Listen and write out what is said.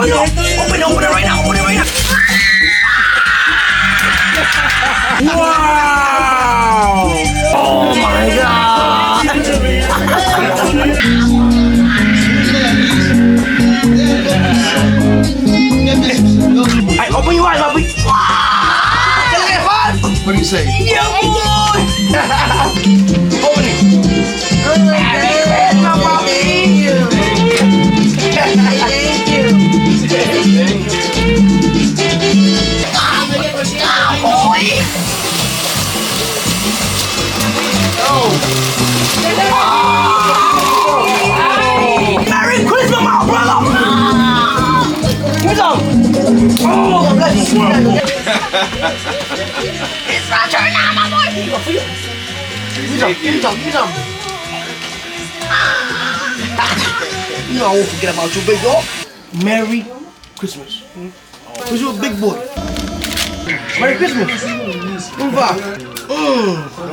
Oh no! Open it right now! Open it right now! Wow! Oh my god! Hey, open your eyes, open. What do you say? Yeah, boy! Open it. Happy Christmas, Bobby! Merry Christmas, my brother! Give me some! Oh, bless you! It's my turn now, my boy! Give me some! You know I won't forget about you, big dog. Merry Christmas. Because you're a big boy. Merry Christmas. Move on.